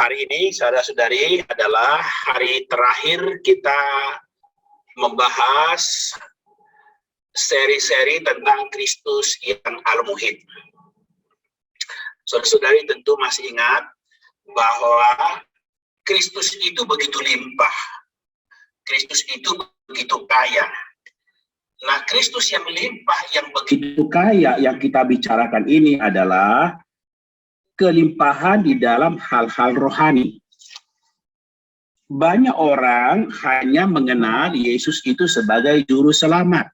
Hari ini, saudara-saudari, adalah hari terakhir kita membahas seri-seri tentang Kristus yang Al-Muhid. Saudara-saudari tentu masih ingat bahwa Kristus itu begitu limpah. Kristus itu begitu kaya. Nah, Kristus yang limpah, yang begitu kaya yang kita bicarakan ini adalah kelimpahan di dalam hal-hal rohani. Banyak orang hanya mengenal Yesus itu sebagai juru selamat.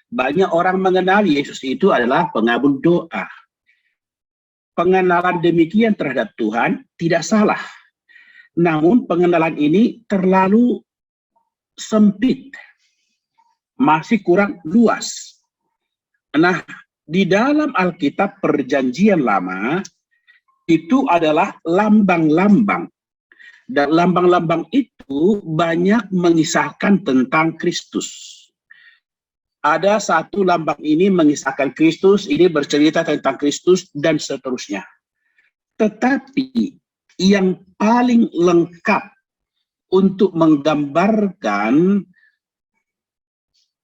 Banyak orang mengenal Yesus itu adalah pengabul doa. Pengenalan demikian terhadap Tuhan tidak salah. Namun pengenalan ini terlalu sempit. Masih kurang luas. Nah, di dalam Alkitab Perjanjian Lama, itu adalah lambang-lambang. Dan lambang-lambang itu banyak mengisahkan tentang Kristus. Ada satu lambang ini mengisahkan Kristus, ini bercerita tentang Kristus, dan seterusnya. Tetapi yang paling lengkap untuk menggambarkan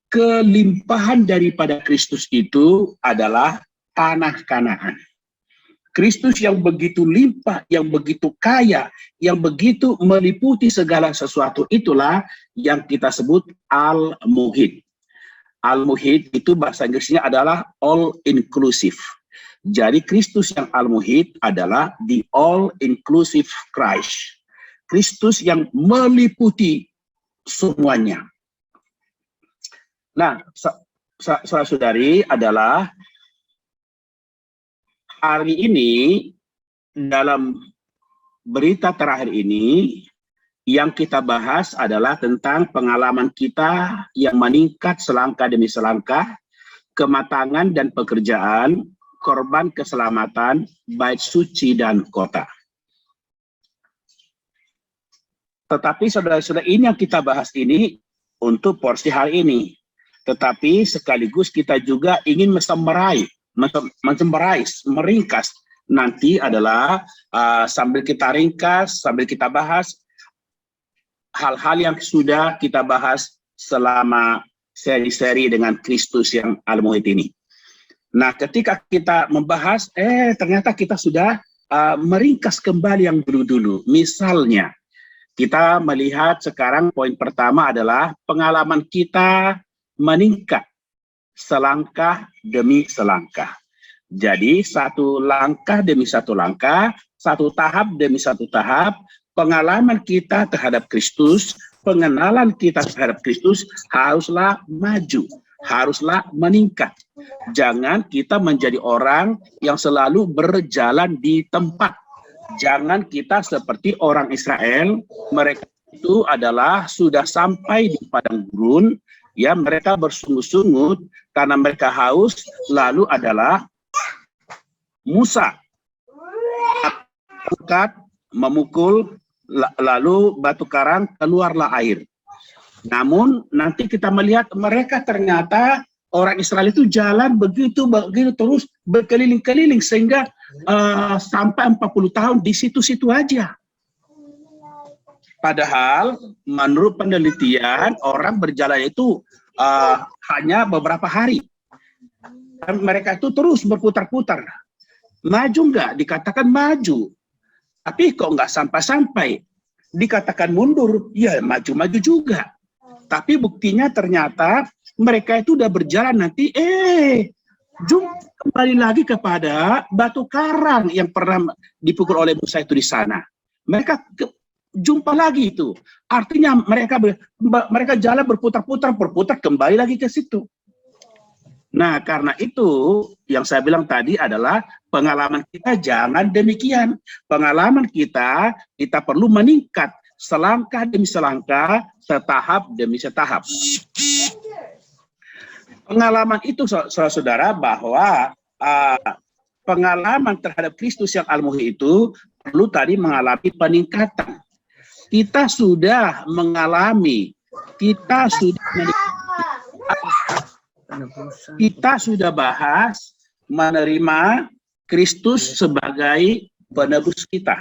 kelimpahan daripada Kristus itu adalah tanah Kanaan. Kristus yang begitu limpah, yang begitu kaya, yang begitu meliputi segala sesuatu, itulah yang kita sebut Al-Muhid. Al-Muhid itu bahasa Inggrisnya adalah all inclusive. Jadi Kristus yang Al-Muhid adalah the all inclusive Christ. Kristus yang meliputi semuanya. Nah, saudara-saudari, adalah hari ini, dalam berita terakhir ini, yang kita bahas adalah tentang pengalaman kita yang meningkat selangkah demi selangkah, kematangan dan pekerjaan, korban keselamatan, bait suci dan kota. Tetapi saudara-saudara, ini yang kita bahas ini untuk porsi hari ini. Tetapi sekaligus kita juga ingin meringkas nanti adalah sambil kita ringkas, sambil kita bahas hal-hal yang sudah kita bahas selama seri-seri dengan Kristus yang Al-Muhid ini. Nah, ketika kita membahas, ternyata kita sudah meringkas kembali yang dulu-dulu. Misalnya, kita melihat sekarang poin pertama adalah pengalaman kita meningkat selangkah demi selangkah. Jadi satu langkah demi satu langkah, satu tahap demi satu tahap, pengalaman kita terhadap Kristus, pengenalan kita terhadap Kristus haruslah maju, haruslah meningkat. Jangan kita menjadi orang yang selalu berjalan di tempat. Jangan kita seperti orang Israel, mereka itu adalah sudah sampai di padang gurun, ya, mereka bersungut-sungut karena mereka haus, lalu adalah Musa angkat, memukul, lalu batu karang keluarlah air. Namun nanti kita melihat mereka ternyata orang Israel itu jalan begitu terus berkeliling-keliling sehingga sampai 40 tahun di situ-situ aja. Padahal menurut penelitian orang berjalan itu hanya beberapa hari. Dan mereka itu terus berputar-putar. Maju enggak? Dikatakan maju. Tapi kok enggak sampai-sampai. Dikatakan mundur, ya maju-maju juga. Tapi buktinya ternyata mereka itu udah berjalan nanti, jumpa kembali lagi kepada batu karang yang pernah dipukul oleh Musa itu di sana. Mereka jumpa lagi itu. Artinya mereka jalan berputar-putar kembali lagi ke situ. Nah, karena itu yang saya bilang tadi adalah pengalaman kita jangan demikian. Pengalaman kita perlu meningkat selangkah demi selangkah, setahap demi setahap. Pengalaman itu, saudara-saudara, bahwa pengalaman terhadap Kristus yang Al-Muhid itu perlu tadi mengalami peningkatan. Kita sudah mengalami, kita sudah bahas menerima Kristus sebagai penebus kita.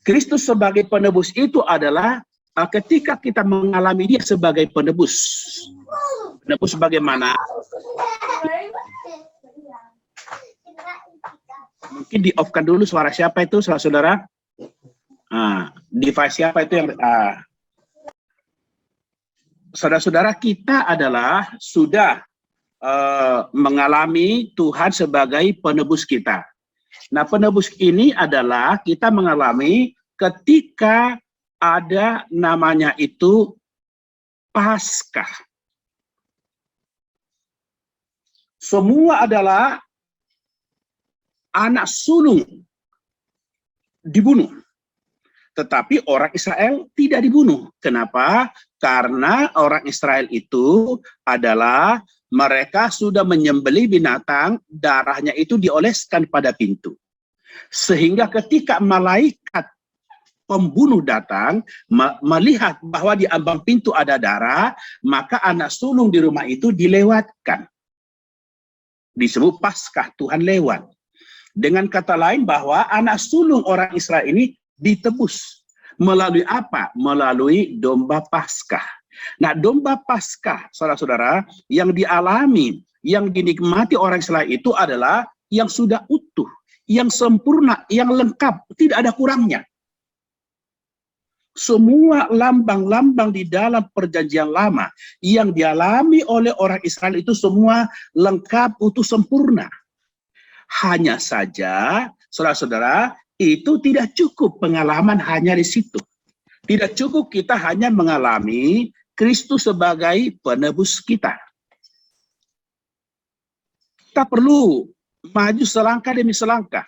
Kristus sebagai penebus itu adalah ketika kita mengalami dia sebagai penebus. Penebus bagaimana? Mungkin di-off-kan dulu suara siapa itu, saudara-saudara? Device siapa itu yang... Saudara-saudara, kita adalah sudah mengalami Tuhan sebagai penebus kita. Nah, penebus ini adalah kita mengalami ketika ada namanya itu Paskah. Semua adalah anak sulung dibunuh. Tetapi orang Israel tidak dibunuh. Kenapa? Karena orang Israel itu adalah mereka sudah menyembelih binatang, darahnya itu dioleskan pada pintu. Sehingga ketika malaikat pembunuh datang, melihat bahwa di ambang pintu ada darah, maka anak sulung di rumah itu dilewatkan. Disebut Paskah, Tuhan lewat. Dengan kata lain bahwa anak sulung orang Israel ini ditebus. Melalui apa? Melalui domba Paskah. Nah, domba Paskah, saudara-saudara, yang dialami, yang dinikmati orang Israel itu adalah yang sudah utuh, yang sempurna, yang lengkap, tidak ada kurangnya. Semua lambang-lambang di dalam perjanjian lama yang dialami oleh orang Israel itu semua lengkap, utuh, sempurna. Hanya saja, saudara-saudara, itu tidak cukup pengalaman hanya di situ. Tidak cukup kita hanya mengalami Kristus sebagai penebus kita. Kita perlu maju selangkah demi selangkah.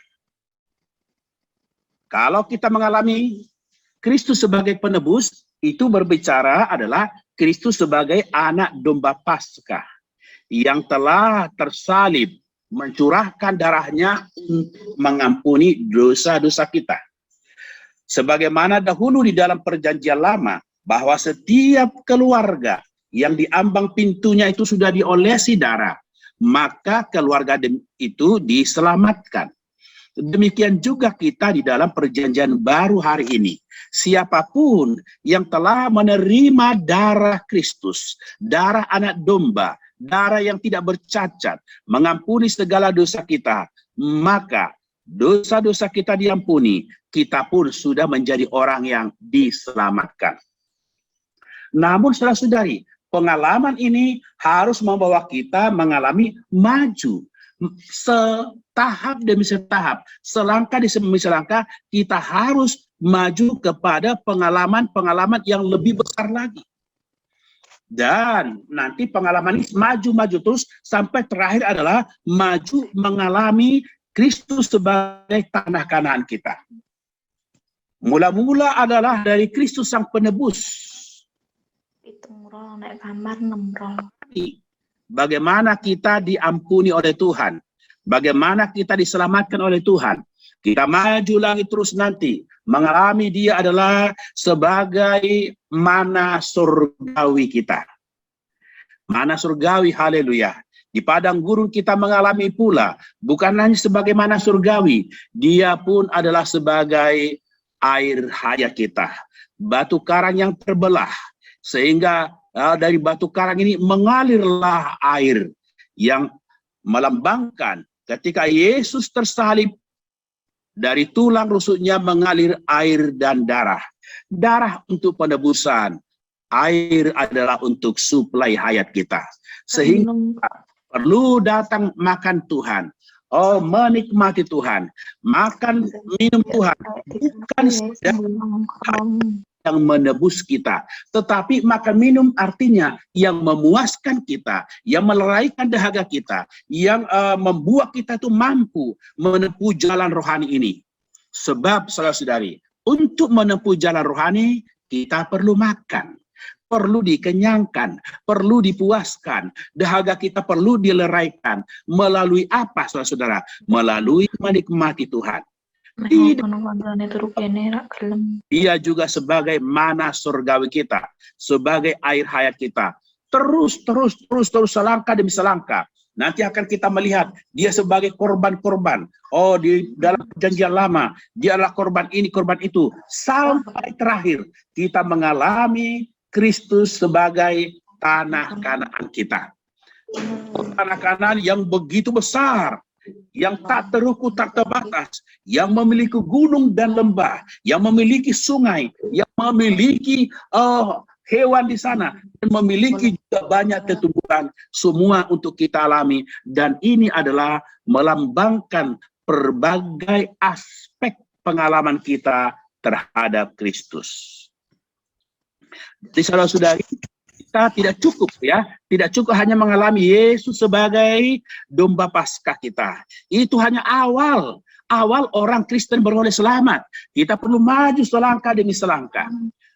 Kalau kita mengalami Kristus sebagai penebus, itu berbicara adalah Kristus sebagai anak domba Paskah yang telah tersalib, mencurahkan darahnya untuk mengampuni dosa-dosa kita. Sebagaimana dahulu di dalam perjanjian lama, bahwa setiap keluarga yang di ambang pintunya itu sudah diolesi darah, maka keluarga itu diselamatkan. Demikian juga kita di dalam perjanjian baru hari ini. Siapapun yang telah menerima darah Kristus, darah anak domba, darah yang tidak bercacat, mengampuni segala dosa kita, maka dosa-dosa kita diampuni, kita pun sudah menjadi orang yang diselamatkan. Namun saudara-saudari, pengalaman ini harus membawa kita mengalami maju. Setahap demi setahap, selangkah demi selangkah, kita harus maju kepada pengalaman-pengalaman yang lebih besar lagi. Dan nanti pengalaman ini maju-maju terus sampai terakhir adalah maju mengalami Kristus sebagai tanah Kanaan kita. Mula-mula adalah dari Kristus sang penebus. Bagaimana kita diampuni oleh Tuhan, bagaimana kita diselamatkan oleh Tuhan. Kita maju lagi terus nanti, mengalami dia adalah sebagai mana surgawi kita. Mana surgawi, haleluya. Di padang gurun kita mengalami pula, bukan hanya sebagai mana surgawi, dia pun adalah sebagai air hayat kita. Batu karang yang terbelah, sehingga dari batu karang ini mengalirlah air yang melambangkan ketika Yesus tersalib, dari tulang rusuknya mengalir air dan darah. Darah untuk penebusan, air adalah untuk suplai hayat kita. Sehingga perlu datang makan Tuhan. Oh, menikmati Tuhan. Makan, minum Tuhan. Bukan yang menebus kita, tetapi makan minum artinya yang memuaskan kita, yang meleraikan dahaga kita, yang membuat kita itu mampu menempuh jalan rohani ini. Sebab saudara-saudari, untuk menempuh jalan rohani kita perlu makan, perlu dikenyangkan, perlu dipuaskan, dahaga kita perlu dileraikan. Melalui apa, saudara-saudara? Melalui menikmati Tuhan. Dia juga sebagai mana surgawi kita, sebagai air hayat kita. Terus selangkah demi selangkah, Nanti akan kita melihat dia sebagai korban-korban. Oh, di dalam perjanjian lama, dia adalah korban ini, korban itu. Sampai terakhir, kita mengalami Kristus sebagai tanah Kanaan kita. Tanah Kanaan yang begitu besar, yang tak terukur, tak terbatas, yang memiliki gunung dan lembah, yang memiliki sungai, yang memiliki hewan di sana, dan memiliki juga banyak tumbuhan, semua untuk kita alami. Dan ini adalah melambangkan berbagai aspek pengalaman kita terhadap Kristus. Jadi saudara-saudari, kita tidak cukup tidak cukup hanya mengalami Yesus sebagai domba Paskah kita. Itu hanya awal orang Kristen beroleh selamat. Kita perlu maju selangkah demi selangkah.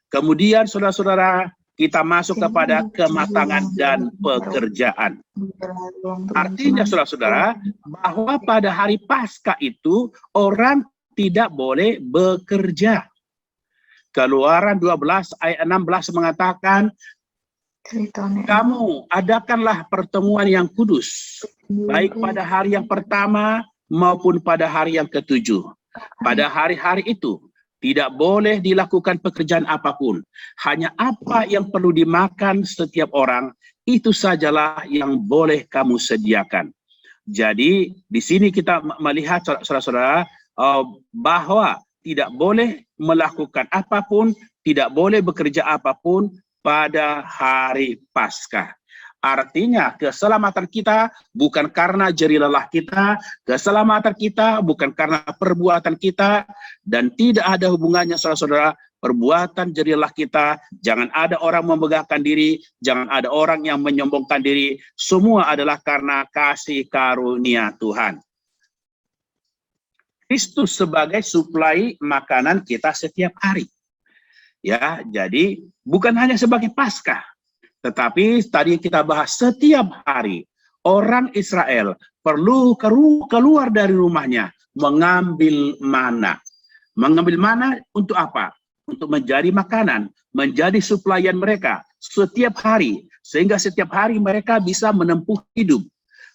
Kemudian saudara-saudara, kita masuk kepada kematangan dan pekerjaan. Artinya saudara-saudara, bahwa pada hari Paskah itu orang tidak boleh bekerja. Keluaran 12 ayat 16 mengatakan, kamu adakanlah pertemuan yang kudus, baik pada hari yang pertama maupun pada hari yang ketujuh. Pada hari-hari itu, tidak boleh dilakukan pekerjaan apapun. Hanya apa yang perlu dimakan setiap orang, itu sajalah yang boleh kamu sediakan. Jadi, di sini kita melihat, saudara-saudara, bahwa tidak boleh melakukan apapun, tidak boleh bekerja apapun pada hari Paskah. Artinya keselamatan kita bukan karena jerih lelah kita, keselamatan kita bukan karena perbuatan kita, dan tidak ada hubungannya saudara-saudara perbuatan jerih lelah kita. Jangan ada orang membanggakan diri, jangan ada orang yang menyombongkan diri. Semua adalah karena kasih karunia Tuhan. Kristus sebagai suplai makanan kita setiap hari. Ya, jadi bukan hanya sebagai Paskah, tetapi tadi kita bahas setiap hari orang Israel perlu keluar dari rumahnya mengambil mana. Mengambil mana untuk apa? Untuk menjadi makanan, menjadi suplaian mereka setiap hari, sehingga setiap hari mereka bisa menempuh hidup.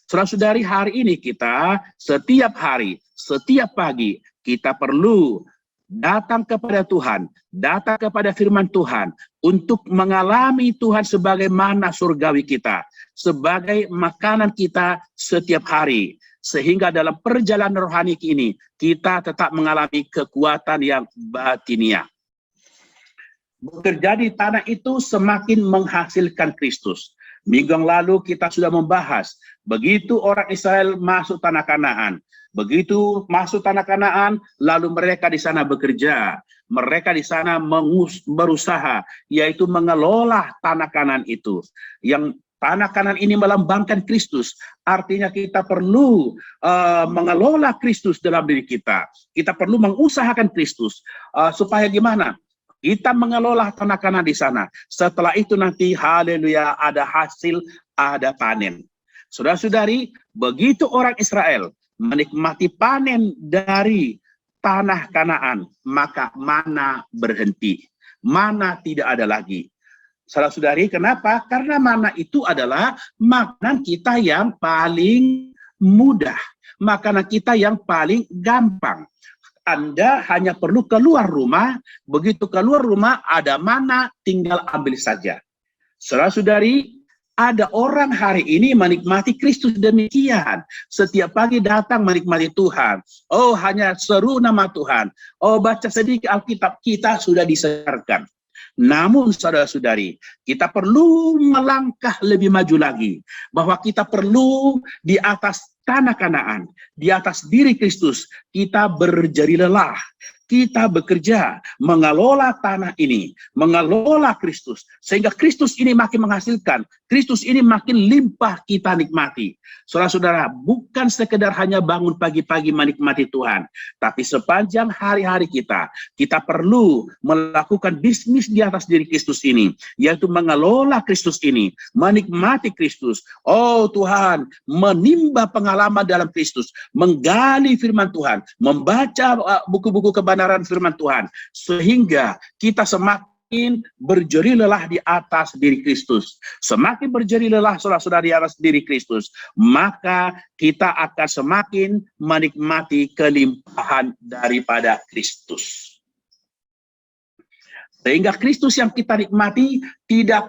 Saudara-saudari, hari ini kita setiap hari, setiap pagi kita perlu datang kepada Tuhan, datang kepada firman Tuhan untuk mengalami Tuhan sebagai mana surgawi kita, sebagai makanan kita setiap hari, sehingga dalam perjalanan rohani ini kita tetap mengalami kekuatan yang batinia. Bekerja di tanah itu semakin menghasilkan Kristus. Minggu yang lalu kita sudah membahas, begitu orang Israel masuk tanah Kanaan, begitu masuk tanah Kanaan, lalu mereka di sana bekerja, mereka di sana berusaha, yaitu mengelola tanah Kanaan itu. Yang tanah Kanaan ini melambangkan Kristus, artinya kita perlu mengelola Kristus dalam diri kita. Kita perlu mengusahakan Kristus, supaya gimana? Kita mengelola tanah Kanaan di sana. Setelah itu nanti, haleluya, ada hasil, ada panen. Saudara-saudari, begitu orang Israel menikmati panen dari tanah Kanaan, maka mana berhenti. Mana tidak ada lagi. Saudara-saudari, kenapa? Karena mana itu adalah makanan kita yang paling mudah. Makanan kita yang paling gampang. Anda hanya perlu keluar rumah, begitu keluar rumah ada mana, tinggal ambil saja. Saudara-saudari, ada orang hari ini menikmati Kristus demikian. Setiap pagi datang menikmati Tuhan. Oh, hanya seru nama Tuhan. Oh, baca sedikit Alkitab, kita sudah disegarkan. Namun saudara-saudari, kita perlu melangkah lebih maju lagi. Bahwa kita perlu di atas tanah Kanaan, di atas diri Kristus, kita berjerih lelah. Kita bekerja, mengelola tanah ini, mengelola Kristus. Sehingga Kristus ini makin menghasilkan, Kristus ini makin limpah kita nikmati. Saudara-saudara, bukan sekedar hanya bangun pagi-pagi menikmati Tuhan. Tapi sepanjang hari-hari kita perlu melakukan bisnis di atas diri Kristus ini. Yaitu mengelola Kristus ini, menikmati Kristus. Oh Tuhan, menimba pengalaman dalam Kristus, menggali firman Tuhan, membaca buku-buku kebenaran firman Tuhan, sehingga kita semakin semakin berjeri lelah di atas diri Kristus, semakin berjeri lelah saudara-saudara di atas diri Kristus, maka kita akan semakin menikmati kelimpahan daripada Kristus. Sehingga Kristus yang kita nikmati tidak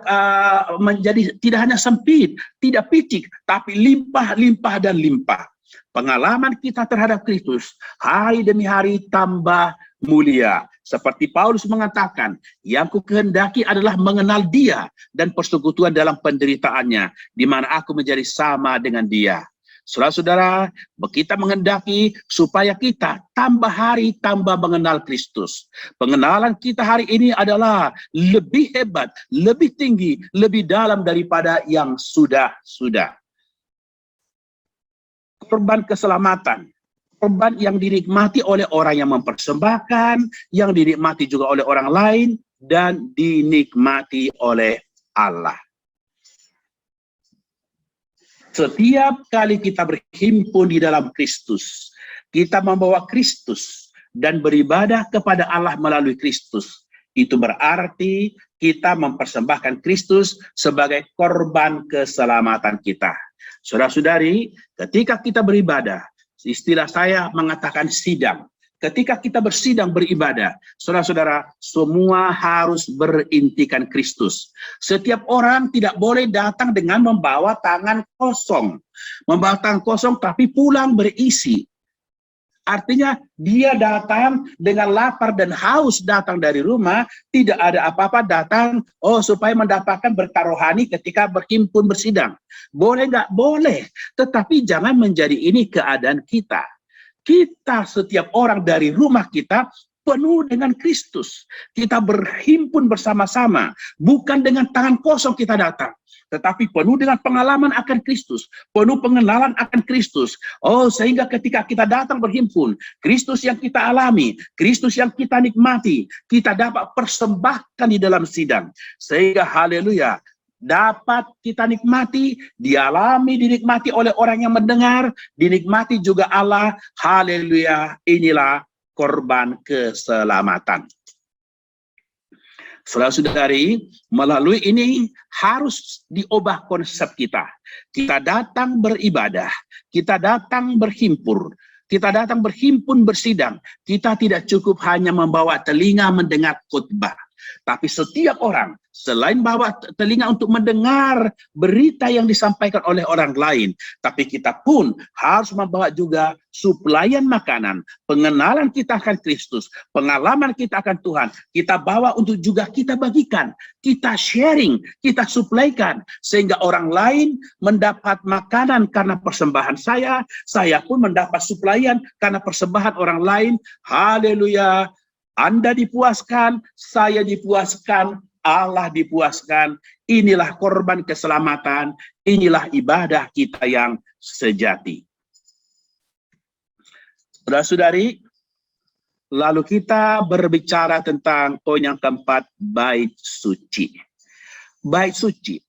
tidak hanya sempit, tidak picik, tapi limpah, limpah, dan limpah. Pengalaman kita terhadap Kristus hari demi hari tambah mulia. Seperti Paulus mengatakan, yang kukehendaki adalah mengenal Dia dan persekutuan dalam penderitaannya, di mana aku menjadi sama dengan Dia. Saudara-saudara, kita menghendaki supaya kita tambah hari tambah mengenal Kristus. Pengenalan kita hari ini adalah lebih hebat, lebih tinggi, lebih dalam daripada yang sudah-sudah. Korban keselamatan, korban yang dinikmati oleh orang yang mempersembahkan, yang dinikmati juga oleh orang lain, dan dinikmati oleh Allah. Setiap kali kita berhimpun di dalam Kristus, kita membawa Kristus dan beribadah kepada Allah melalui Kristus. Itu berarti kita mempersembahkan Kristus sebagai korban keselamatan kita. Saudara-saudari, ketika kita beribadah, istilah saya mengatakan sidang. Ketika kita bersidang beribadah, saudara-saudara, semua harus berintikan Kristus. Setiap orang tidak boleh datang dengan membawa tangan kosong. Membawa tangan kosong tapi pulang berisi. Artinya dia datang dengan lapar dan haus, datang dari rumah, tidak ada apa-apa, datang supaya mendapatkan berkah rohani ketika berhimpun bersidang. Boleh nggak? Boleh. Tetapi jangan menjadi ini keadaan kita. Kita setiap orang dari rumah kita penuh dengan Kristus. Kita berhimpun bersama-sama, bukan dengan tangan kosong kita datang, tetapi penuh dengan pengalaman akan Kristus, penuh pengenalan akan Kristus. Sehingga ketika kita datang berhimpun, Kristus yang kita alami, Kristus yang kita nikmati, kita dapat persembahkan di dalam sidang. Sehingga haleluya, dapat kita nikmati, dialami, dinikmati oleh orang yang mendengar, dinikmati juga Allah. Haleluya, inilah korban keselamatan. Saudara-saudari, melalui ini harus diubah konsep kita. Kita datang beribadah, kita datang berhimpun, kita datang berhimpun bersidang. Kita tidak cukup hanya membawa telinga mendengar khotbah, tapi setiap orang selain bawa telinga untuk mendengar berita yang disampaikan oleh orang lain, tapi kita pun harus membawa juga suplaian makanan, pengenalan kita akan Kristus, pengalaman kita akan Tuhan, kita bawa untuk juga kita bagikan, kita sharing, kita suplaikan, sehingga orang lain mendapat makanan karena persembahan saya pun mendapat suplaian karena persembahan orang lain. Haleluya, Anda dipuaskan, saya dipuaskan, Allah dipuaskan. Inilah korban keselamatan, inilah ibadah kita yang sejati. Saudara-saudari, lalu kita berbicara tentang poin yang keempat, bait suci. Bait suci.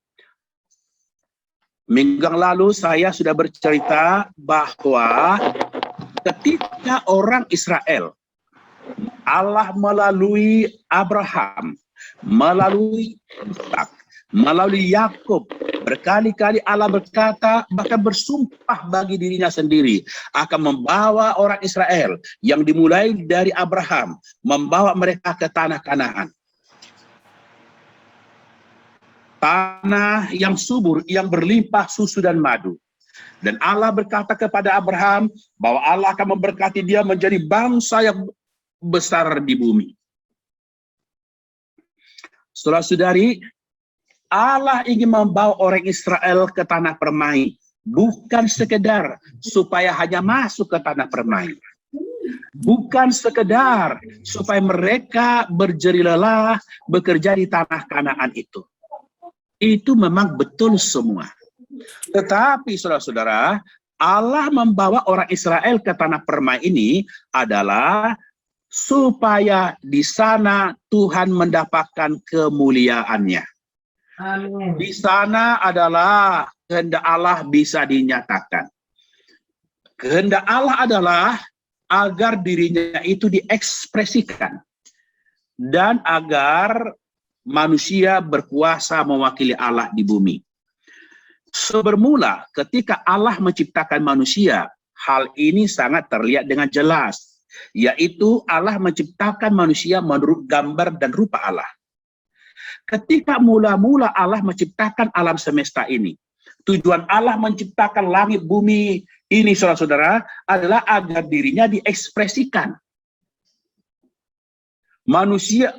Minggu yang lalu saya sudah bercerita bahwa ketika orang Israel, Allah melalui Abraham, melalui Ishak, melalui Yakub, berkali-kali Allah berkata, bahkan bersumpah bagi dirinya sendiri, akan membawa orang Israel yang dimulai dari Abraham, membawa mereka ke tanah Kanaan. Tanah yang subur, yang berlimpah susu dan madu. Dan Allah berkata kepada Abraham bahwa Allah akan memberkati dia menjadi bangsa yang besar di bumi. Saudara-saudari, Allah ingin membawa orang Israel ke tanah permai, bukan sekedar supaya hanya masuk ke tanah permai, bukan sekedar supaya mereka berjeri lelah bekerja di tanah Kanaan itu. Itu memang betul semua. Tetapi saudara-saudara, Allah membawa orang Israel ke tanah permai ini adalah supaya di sana Tuhan mendapatkan kemuliaannya. Amin. Di sana adalah kehendak Allah bisa dinyatakan. Kehendak Allah adalah agar dirinya itu diekspresikan. Dan agar manusia berkuasa mewakili Allah di bumi. Sebermula ketika Allah menciptakan manusia, hal ini sangat terlihat dengan jelas, yaitu Allah menciptakan manusia menurut gambar dan rupa Allah. Ketika mula-mula Allah menciptakan alam semesta ini, tujuan Allah menciptakan langit bumi ini, saudara-saudara, adalah agar dirinya diekspresikan. Manusia,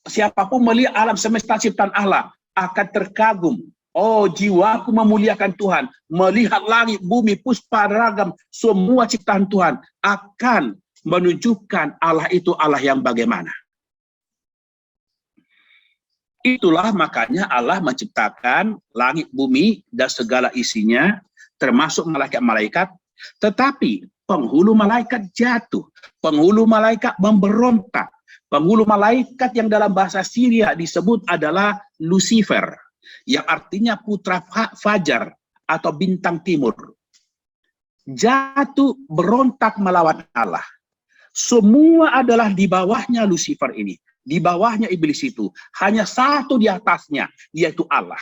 siapapun melihat alam semesta ciptaan Allah akan terkagum. Oh, jiwaku memuliakan Tuhan. Melihat langit, bumi, puspa, ragam, semua ciptaan Tuhan akan menunjukkan Allah itu Allah yang bagaimana. Itulah makanya Allah menciptakan langit, bumi, dan segala isinya, termasuk malaikat-malaikat. Tetapi penghulu malaikat jatuh. Penghulu malaikat memberontak. Penghulu malaikat yang dalam bahasa Syria disebut adalah Lucifer, yang artinya putra fajar atau bintang timur. Jatuh berontak melawan Allah. Semua adalah di bawahnya Lucifer ini, di bawahnya iblis itu. Hanya satu di atasnya, yaitu Allah.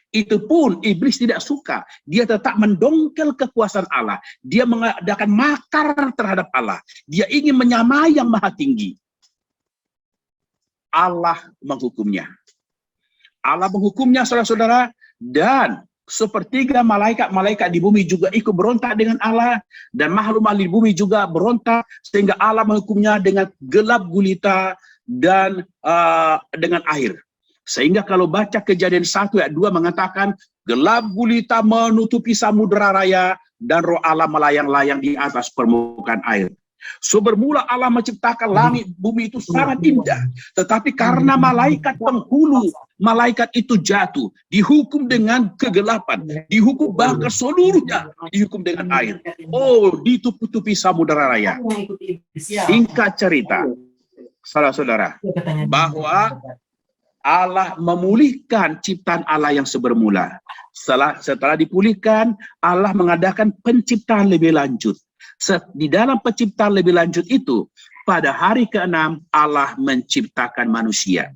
Itu pun iblis tidak suka. Dia tetap mendongkel kekuasaan Allah. Dia mengadakan makar terhadap Allah. Dia ingin menyamai yang maha tinggi. Allah menghukumnya. Allah menghukumnya, saudara-saudara, dan sepertiga malaikat-malaikat di bumi juga ikut berontak dengan Allah, dan makhluk-makhluk di bumi juga berontak, sehingga Allah menghukumnya dengan gelap gulita dan dengan air. Sehingga kalau baca Kejadian 1 ayat 2 mengatakan, gelap gulita menutupi samudera raya, dan roh Allah melayang-layang di atas permukaan air. So bermula Allah menciptakan langit bumi itu sangat indah, tetapi karena malaikat penghulu malaikat itu jatuh, dihukum dengan kegelapan, dihukum bahkan seluruhnya dihukum dengan air. Oh, ditutupi samudera raya. Singkat cerita, saudara-saudara, bahwa Allah memulihkan ciptaan Allah yang sebermula. Setelah dipulihkan, Allah mengadakan penciptaan lebih lanjut. Di dalam penciptaan lebih lanjut itu, pada hari ke-6 Allah menciptakan manusia.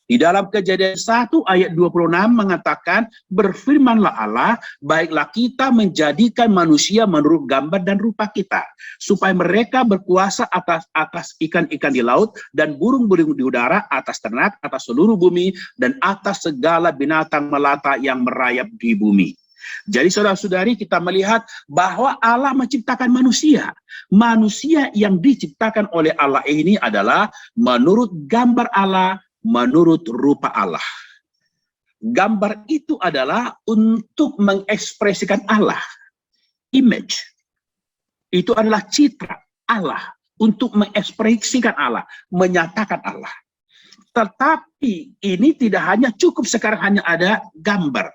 Di dalam Kejadian 1 ayat 26 mengatakan, berfirmanlah Allah, baiklah kita menjadikan manusia menurut gambar dan rupa kita, supaya mereka berkuasa atas ikan-ikan di laut dan burung-burung di udara, atas ternak, atas seluruh bumi, dan atas segala binatang melata yang merayap di bumi. Jadi saudara-saudari, kita melihat bahwa Allah menciptakan manusia. Manusia yang diciptakan oleh Allah ini adalah menurut gambar Allah, menurut rupa Allah. Gambar itu adalah untuk mengekspresikan Allah. Image. Itu adalah citra Allah. Untuk mengekspresikan Allah. Menyatakan Allah. Tetapi ini tidak hanya cukup sekarang hanya ada gambar.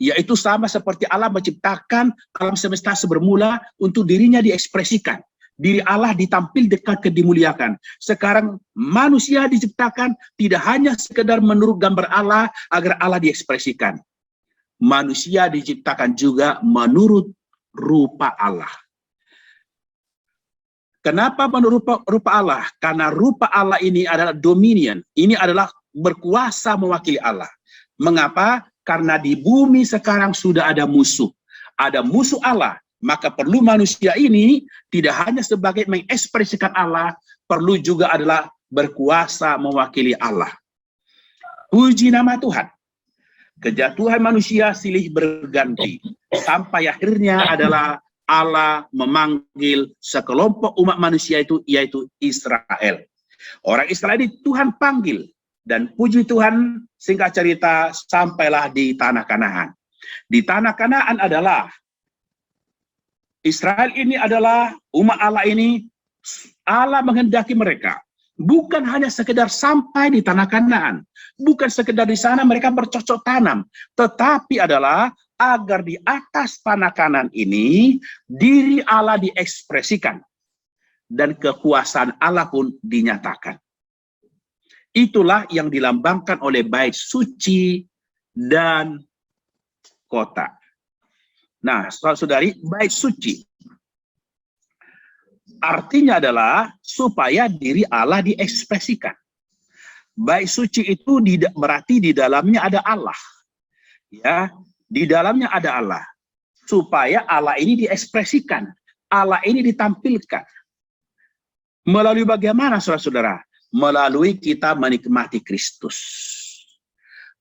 Yaitu sama seperti Allah menciptakan alam semesta sebermula untuk dirinya diekspresikan. Diri Allah ditampilkan, dimuliakan. Sekarang manusia diciptakan tidak hanya sekedar menurut gambar Allah agar Allah diekspresikan. Manusia diciptakan juga menurut rupa Allah. Kenapa menurut rupa Allah? Karena rupa Allah ini adalah dominion. Ini adalah berkuasa mewakili Allah. Mengapa? Karena di bumi sekarang sudah ada musuh. Ada musuh Allah. Maka perlu manusia ini tidak hanya sebagai mengekspresikan Allah, perlu juga adalah berkuasa mewakili Allah. Puji nama Tuhan. Kejatuhan manusia silih berganti. Sampai akhirnya adalah Allah memanggil sekelompok umat manusia itu, yaitu Israel. Orang Israel ini Tuhan panggil. Dan puji Tuhan, singkat cerita, sampailah di tanah Kanaan. Di tanah Kanaan adalah Israel ini adalah umat Allah ini, Allah menghendaki mereka. Bukan hanya sekedar sampai di tanah Kanaan. Bukan sekedar di sana mereka bercocok tanam. Tetapi adalah agar di atas tanah Kanaan ini, diri Allah diekspresikan. Dan kekuasaan Allah pun dinyatakan. Itulah yang dilambangkan oleh bait suci dan kota. Nah, saudari, bait suci artinya adalah supaya diri Allah diekspresikan. Bait suci itu berarti di dalamnya ada Allah. Ya, di dalamnya ada Allah. Supaya Allah ini diekspresikan, Allah ini ditampilkan. Melalui bagaimana, saudara-saudara? Melalui kita menikmati Kristus.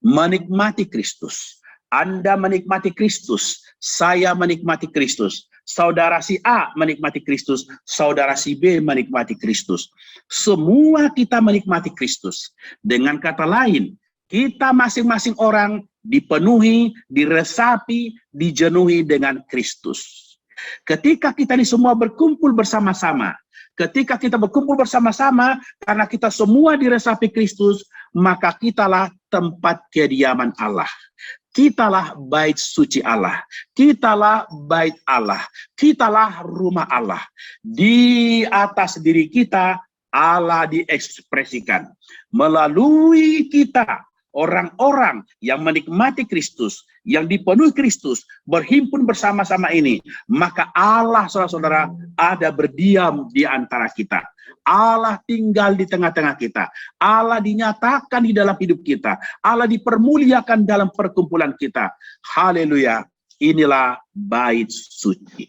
Menikmati Kristus. Anda menikmati Kristus, saya menikmati Kristus, saudara si A menikmati Kristus, saudara si B menikmati Kristus. Semua kita menikmati Kristus. Dengan kata lain, kita masing-masing orang dipenuhi, diresapi, dijenuhi dengan Kristus. Ketika kita ini semua berkumpul bersama-sama, ketika kita berkumpul bersama-sama, karena kita semua diresapi Kristus, maka kitalah tempat kediaman Allah. Kitalah bait suci Allah. Kitalah bait Allah. Kitalah rumah Allah. Di atas diri kita, Allah diekspresikan. Melalui kita, orang-orang yang menikmati Kristus, yang dipenuhi Kristus, berhimpun bersama-sama ini, maka Allah, saudara-saudara, ada berdiam di antara kita. Allah tinggal di tengah-tengah kita. Allah dinyatakan di dalam hidup kita. Allah dipermuliakan dalam perkumpulan kita. Haleluya. Inilah bait suci.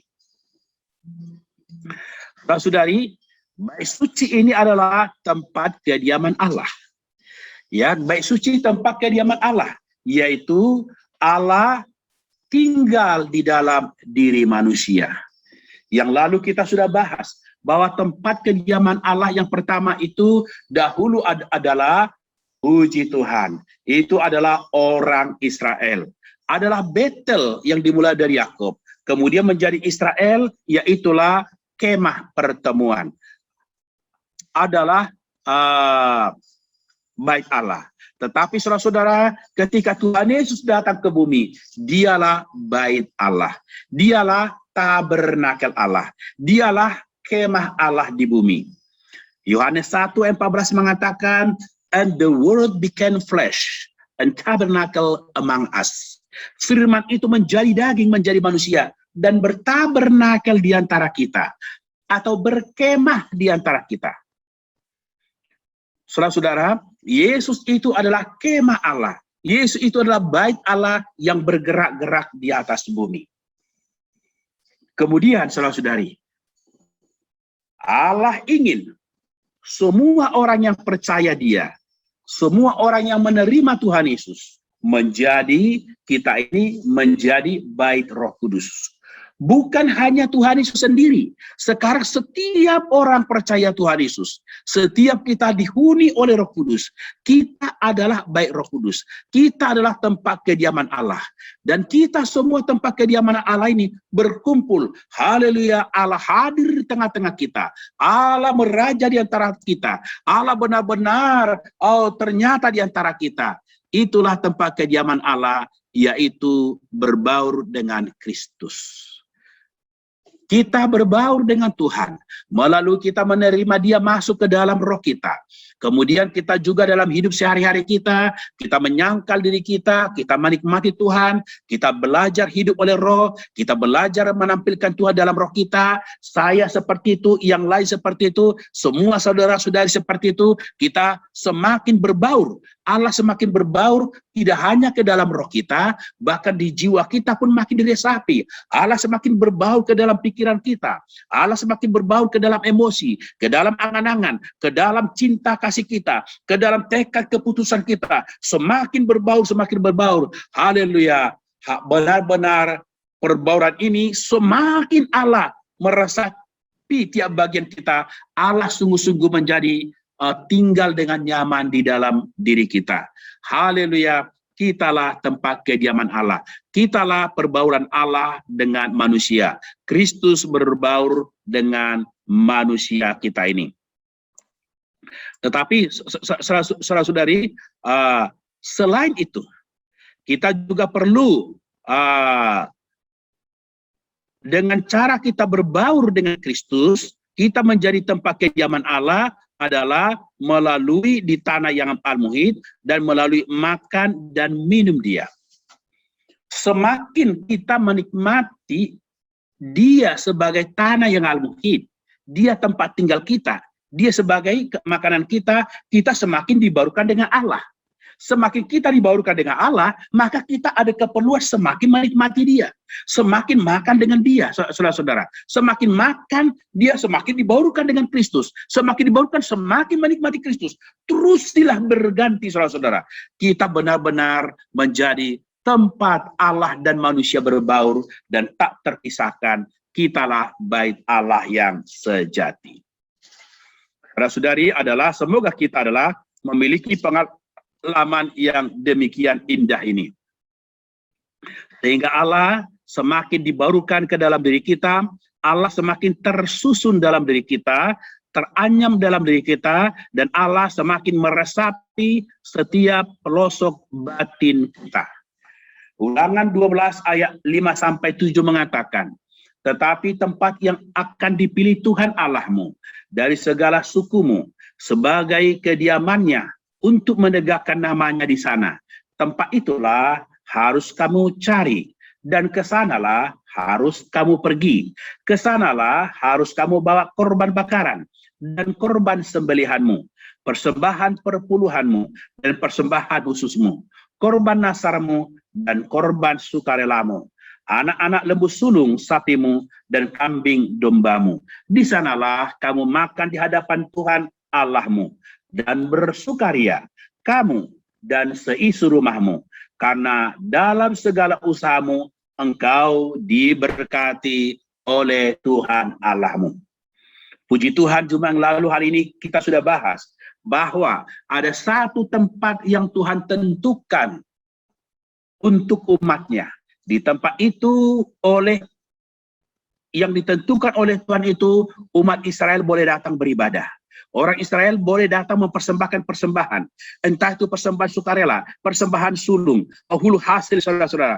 Saudari, bait suci ini adalah tempat kediaman Allah. Ya, bait suci tempat kediaman Allah, yaitu Allah tinggal di dalam diri manusia. Yang lalu kita sudah bahas bahwa tempat kediaman Allah yang pertama itu dahulu adalah puji Tuhan. Itu adalah orang Israel. Adalah Betel yang dimulai dari Yakub. Kemudian menjadi Israel, yaitulah kemah pertemuan. Adalah bait Allah. Tetapi saudara-saudara, ketika Tuhan Yesus datang ke bumi, dialah bait Allah. Dialah tabernakel Allah. Dialah kemah Allah di bumi. Yohanes 1:14 mengatakan, and the word became flesh and tabernacle among us. Firman itu menjadi daging, menjadi manusia, dan bertabernakel di antara kita, atau berkemah di antara kita. Saudara-saudara, Yesus itu adalah kemah Allah. Yesus itu adalah bait Allah yang bergerak-gerak di atas bumi. Kemudian, saudara-saudari, Allah ingin semua orang yang percaya Dia, semua orang yang menerima Tuhan Yesus, kita ini menjadi bait Roh Kudus. Bukan hanya Tuhan Yesus sendiri. Sekarang setiap orang percaya Tuhan Yesus. Setiap kita dihuni oleh Roh Kudus. Kita adalah bait Roh Kudus. Kita adalah tempat kediaman Allah. Dan kita semua tempat kediaman Allah ini berkumpul. Haleluya, Allah hadir di tengah-tengah kita. Allah meraja di antara kita. Allah benar-benar, ternyata di antara kita. Itulah tempat kediaman Allah, yaitu berbaur dengan Kristus. Kita berbaur dengan Tuhan, melalui kita menerima Dia masuk ke dalam roh kita. Kemudian kita juga dalam hidup sehari-hari kita menyangkal diri kita menikmati Tuhan, kita belajar hidup oleh roh, kita belajar menampilkan Tuhan dalam roh kita. Saya seperti itu, yang lain seperti itu, semua saudara-saudari seperti itu. Kita semakin berbaur. Allah semakin berbaur tidak hanya ke dalam roh kita, bahkan di jiwa kita pun makin diresapi. Allah semakin berbaur ke dalam pikiran kita. Allah semakin berbaur ke dalam emosi, ke dalam angan-angan, ke dalam cinta kasih kita, ke dalam tekad keputusan kita. Semakin berbaur, semakin berbaur. Haleluya. Benar-benar perbauran ini semakin Allah meresapi tiap bagian kita. Allah sungguh-sungguh menjadi tinggal dengan nyaman di dalam diri kita. Haleluya, kitalah tempat kediaman Allah. Kitalah perbauran Allah dengan manusia. Kristus berbaur dengan manusia kita ini. Tetapi saudara-saudari, selain itu, kita juga perlu dengan cara kita berbaur dengan Kristus, kita menjadi tempat kediaman Allah adalah melalui di tanah yang al-muhit dan melalui makan dan minum Dia. Semakin kita menikmati Dia sebagai tanah yang al-muhit, Dia tempat tinggal kita, Dia sebagai makanan kita, kita semakin dibarukan dengan Allah. Semakin kita dibarukan dengan Allah, maka kita ada keperluan semakin menikmati dia. Semakin makan dengan dia, saudara-saudara. Semakin makan, dia semakin dibarukan dengan Kristus. Semakin dibarukan, semakin menikmati Kristus. Teruslah berganti, saudara-saudara. Kita benar-benar menjadi tempat Allah dan manusia berbaur dan tak terpisahkan. Kitalah bait Allah yang sejati. Saudara-saudari, semoga kita adalah memiliki pengalaman yang demikian indah ini. Sehingga Allah semakin dibarukan ke dalam diri kita, Allah semakin tersusun dalam diri kita, teranyam dalam diri kita, dan Allah semakin meresapi setiap pelosok batin kita. Ulangan 12 ayat 5-7 mengatakan, tetapi tempat yang akan dipilih Tuhan Allahmu dari segala sukumu sebagai kediamannya untuk menegakkan namanya di sana. Tempat itulah harus kamu cari, dan kesanalah harus kamu pergi. Kesanalah harus kamu bawa korban bakaran dan korban sembelihanmu, persembahan perpuluhanmu dan persembahan khususmu, korban nasarmu dan korban sukarelamu, anak-anak lembu sulung sapimu dan kambing dombamu. Di sanalah kamu makan di hadapan Tuhan Allahmu dan bersukaria kamu dan seisi rumahmu, karena dalam segala usahamu engkau diberkati oleh Tuhan Allahmu. Puji Tuhan, juma yang lalu hari ini kita sudah bahas bahwa ada satu tempat yang Tuhan tentukan untuk umatnya. Di tempat itu yang ditentukan oleh Tuhan itu, umat Israel boleh datang beribadah. Orang Israel boleh datang mempersembahkan persembahan, entah itu persembahan sukarela, persembahan sulung, hulu hasil saudara-saudara,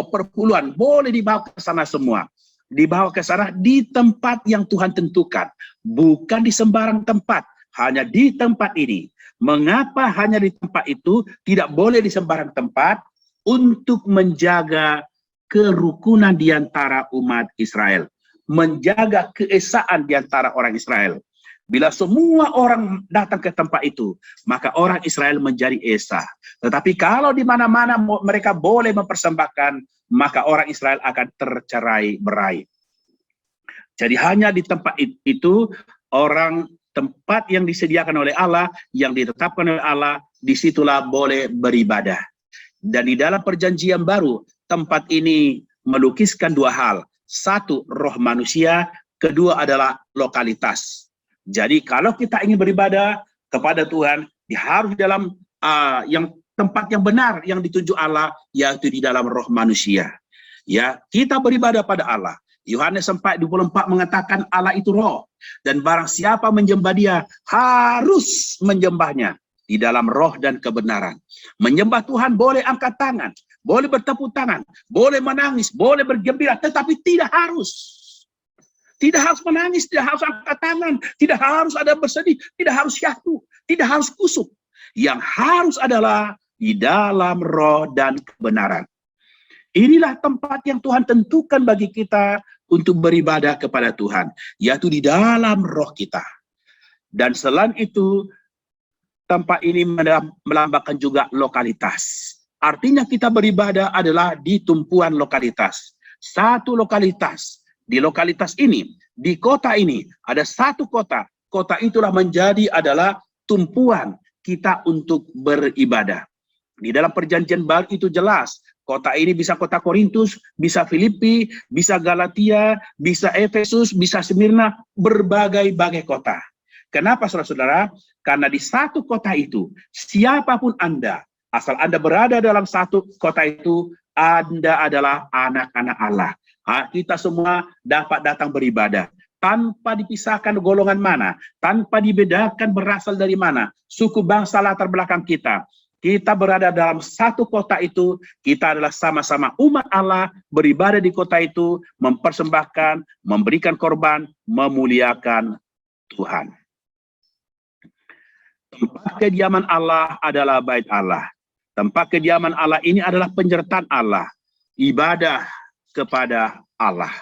perpuluhan, boleh dibawa ke sana semua. Dibawa ke sana di tempat yang Tuhan tentukan, bukan di sembarang tempat, hanya di tempat ini. Mengapa hanya di tempat itu, tidak boleh di sembarang tempat? Untuk menjaga kerukunan di antara umat Israel, menjaga keesaan di antara orang Israel. Bila semua orang datang ke tempat itu, maka orang Israel menjadi esa. Tetapi kalau di mana-mana mereka boleh mempersembahkan, maka orang Israel akan tercerai-berai. Jadi hanya di tempat itu, tempat yang disediakan oleh Allah, yang ditetapkan oleh Allah, disitulah boleh beribadah. Dan di dalam perjanjian baru, tempat ini melukiskan dua hal. Satu, roh manusia. Kedua adalah lokalitas. Jadi kalau kita ingin beribadah kepada Tuhan, harus di dalam tempat yang benar yang ditunjuk Allah, yaitu di dalam roh manusia. Ya, kita beribadah pada Allah. Yohanes 4:24 mengatakan Allah itu roh, dan barang siapa menyembah dia harus menyembahnya di dalam roh dan kebenaran. Menyembah Tuhan boleh angkat tangan, boleh bertepuk tangan, boleh menangis, boleh bergembira, tetapi tidak harus. Tidak harus menangis, tidak harus angkat tangan, tidak harus ada bersedih, tidak harus syahdu, tidak harus kusuk. Yang harus adalah di dalam roh dan kebenaran. Inilah tempat yang Tuhan tentukan bagi kita untuk beribadah kepada Tuhan, yaitu di dalam roh kita. Dan selain itu, tempat ini melambangkan juga lokalitas. Artinya kita beribadah adalah di tumpuan lokalitas. Satu lokalitas. Di lokalitas ini, di kota ini, ada satu kota. Kota itulah adalah tumpuan kita untuk beribadah. Di dalam perjanjian baru itu jelas. Kota ini bisa kota Korintus, bisa Filipi, bisa Galatia, bisa Efesus, bisa Smyrna, berbagai-bagai kota. Kenapa saudara-saudara? Karena di satu kota itu, siapapun Anda, asal Anda berada dalam satu kota itu, Anda adalah anak-anak Allah. Kita semua dapat datang beribadah tanpa dipisahkan golongan mana, tanpa dibedakan berasal dari mana, suku bangsa latar belakang kita. Kita berada dalam satu kota itu, kita adalah sama-sama umat Allah, beribadah di kota itu, mempersembahkan, memberikan korban, memuliakan Tuhan. Tempat kediaman Allah adalah bait Allah. Tempat kediaman Allah ini adalah penyertaan Allah, ibadah kepada Allah.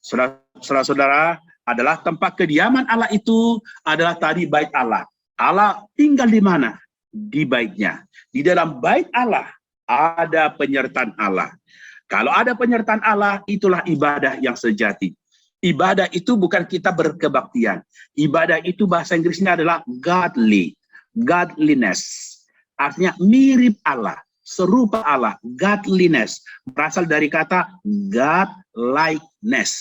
Saudara-saudara, adalah tempat kediaman Allah itu adalah tadi bait Allah. Allah tinggal di mana? Di baitnya. Di dalam bait Allah ada penyertaan Allah. Kalau ada penyertaan Allah, itulah ibadah yang sejati. Ibadah itu bukan kita berkebaktian. Ibadah itu bahasa Inggrisnya adalah godliness. Artinya mirip Allah, serupa Allah. Godliness berasal dari kata godlikeness.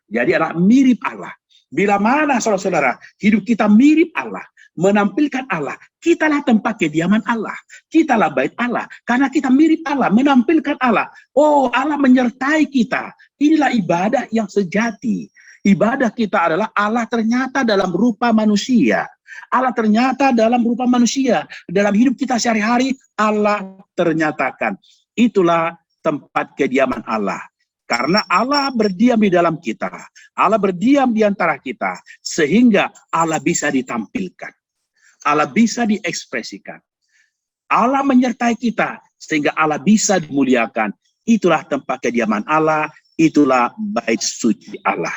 Jadi adalah mirip Allah. Bila mana saudara-saudara hidup kita mirip Allah, menampilkan Allah, kitalah tempat kediaman Allah, kitalah bait Allah, karena kita mirip Allah, menampilkan Allah. Oh, Allah menyertai kita. Inilah ibadah yang sejati. Ibadah kita adalah Allah ternyata dalam rupa manusia. Allah ternyata dalam rupa manusia. Dalam hidup kita sehari-hari, Allah ternyatakan. Itulah tempat kediaman Allah. Karena Allah berdiam di dalam kita. Allah berdiam di antara kita. Sehingga Allah bisa ditampilkan. Allah bisa diekspresikan. Allah menyertai kita. Sehingga Allah bisa dimuliakan. Itulah tempat kediaman Allah. Itulah bait suci Allah.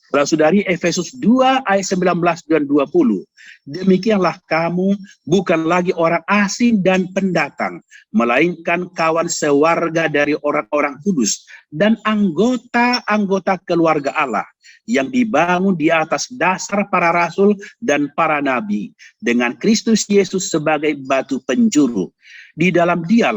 Saudara-saudari, Efesus 2 ayat 19 dan 20. Demikianlah kamu bukan lagi orang asing dan pendatang, melainkan kawan sewarga dari orang-orang kudus dan anggota-anggota keluarga Allah yang dibangun di atas dasar para rasul dan para nabi dengan Kristus Yesus sebagai batu penjuru. Di dalam Dia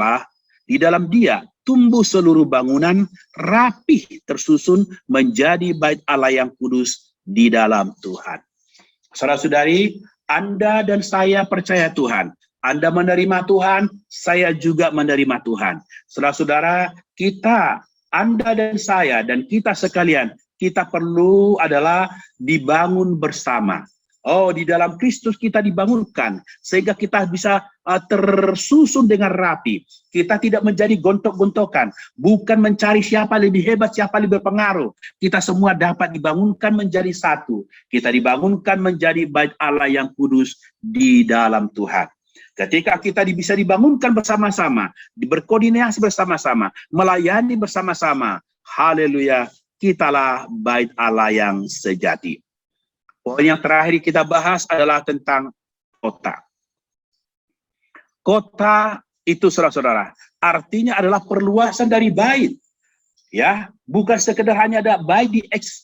tumbuh seluruh bangunan rapih tersusun menjadi bait Allah yang kudus di dalam Tuhan. Saudara-saudari, Anda dan saya percaya Tuhan. Anda menerima Tuhan, saya juga menerima Tuhan. Saudara-saudara, kita, Anda dan saya, dan kita sekalian, kita perlu adalah dibangun bersama. Oh, di dalam Kristus kita dibangunkan sehingga kita bisa tersusun dengan rapi. Kita tidak menjadi gontok-gontokan, bukan mencari siapa lebih hebat, siapa lebih berpengaruh. Kita semua dapat dibangunkan menjadi satu. Kita dibangunkan menjadi bait Allah yang kudus di dalam Tuhan. Ketika kita bisa dibangunkan bersama-sama, berkoordinasi bersama-sama, melayani bersama-sama, haleluya, kitalah bait Allah yang sejati. Poin yang terakhir kita bahas adalah tentang kota. Kota itu, saudara-saudara, artinya adalah perluasan dari bait. Ya, bukan sekedar hanya ada bait,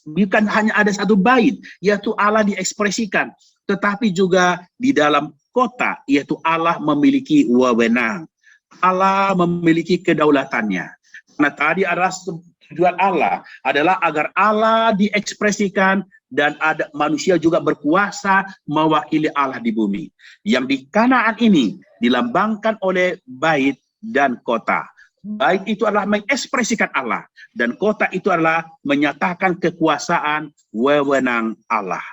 bukan hanya ada satu bait, yaitu Allah diekspresikan, tetapi juga di dalam kota, yaitu Allah memiliki wewenang. Allah memiliki kedaulatannya. Nah, tadi adalah tujuan Allah adalah agar Allah diekspresikan dan ada manusia juga berkuasa mewakili Allah di bumi. Yang di Kanaan ini dilambangkan oleh bait dan kota. Bait itu adalah mengekspresikan Allah dan kota itu adalah menyatakan kekuasaan wewenang Allah.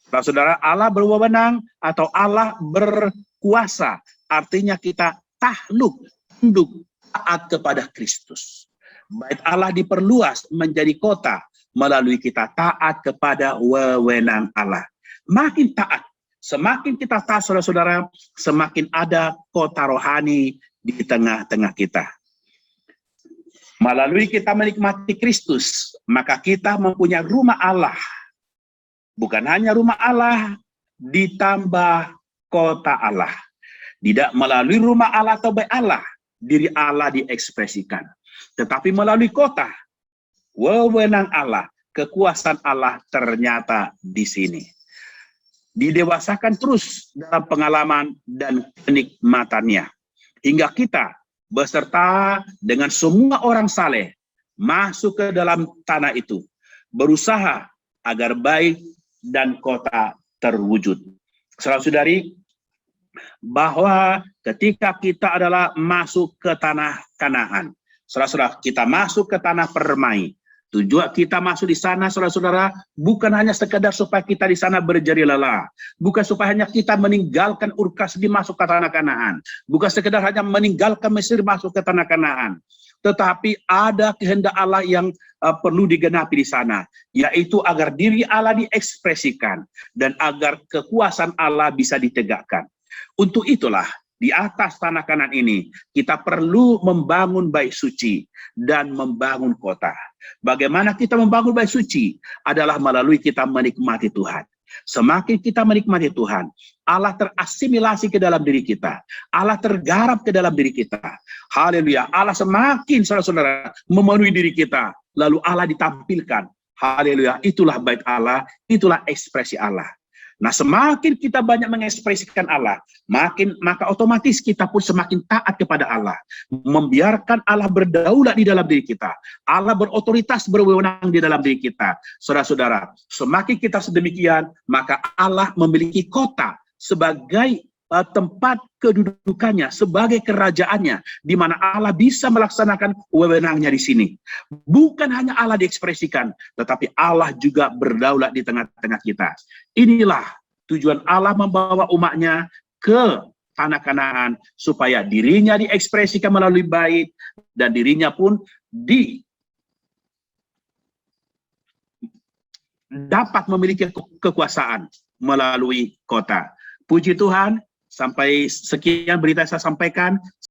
Saudara, Allah berwewenang atau Allah berkuasa, artinya kita takluk, tunduk, taat kepada Kristus. Bait Allah diperluas menjadi kota melalui kita taat kepada wewenang Allah. Makin taat, semakin kita taat, saudara-saudara, semakin ada kota rohani di tengah-tengah kita. Melalui kita menikmati Kristus, maka kita mempunyai rumah Allah. Bukan hanya rumah Allah, ditambah kota Allah. Tidak melalui rumah Allah atau bait Allah, diri Allah diekspresikan. Tetapi melalui kota, wewenang Allah, kekuasaan Allah ternyata di sini. Didewasakan terus dalam pengalaman dan kenikmatannya. Hingga kita beserta dengan semua orang saleh masuk ke dalam tanah itu. Berusaha agar baik dan kota terwujud. Saudara-saudari, bahwa ketika kita adalah masuk ke tanah Kanaan, saudara-saudara, kita masuk ke tanah permai. Tujuan kita masuk di sana, saudara-saudara, bukan hanya sekedar supaya kita di sana berjeri lelah. Bukan supaya hanya kita meninggalkan Ur Kasdim masuk ke tanah Kanaan. Bukan sekedar hanya meninggalkan Mesir masuk ke tanah Kanaan. Tetapi ada kehendak Allah yang perlu digenapi di sana. Yaitu agar diri Allah diekspresikan. Dan agar kekuasaan Allah bisa ditegakkan. Untuk itulah, di atas tanah Kanaan ini, kita perlu membangun bait suci dan membangun kota. Bagaimana kita membangun bait suci adalah melalui kita menikmati Tuhan. Semakin kita menikmati Tuhan, Allah terasimilasi ke dalam diri kita. Allah tergarap ke dalam diri kita. Haleluya. Allah semakin, saudara-saudara, memenuhi diri kita. Lalu Allah ditampilkan. Haleluya. Itulah bait Allah, itulah ekspresi Allah. Nah, semakin kita banyak mengekspresikan Allah, maka otomatis kita pun semakin taat kepada Allah. Membiarkan Allah berdaulat di dalam diri kita. Allah berotoritas, berwenang di dalam diri kita. Saudara-saudara, semakin kita sedemikian, maka Allah memiliki kota sebagai tempat kedudukannya, sebagai kerajaannya, di mana Allah bisa melaksanakan wewenangnya di sini. Bukan hanya Allah diekspresikan, tetapi Allah juga berdaulat di tengah-tengah kita. Inilah tujuan Allah membawa umatnya ke tanah Kanaan, supaya dirinya diekspresikan melalui bait, dan dirinya pun dapat memiliki kekuasaan melalui kota. Puji Tuhan. Sampai sekian berita saya sampaikan.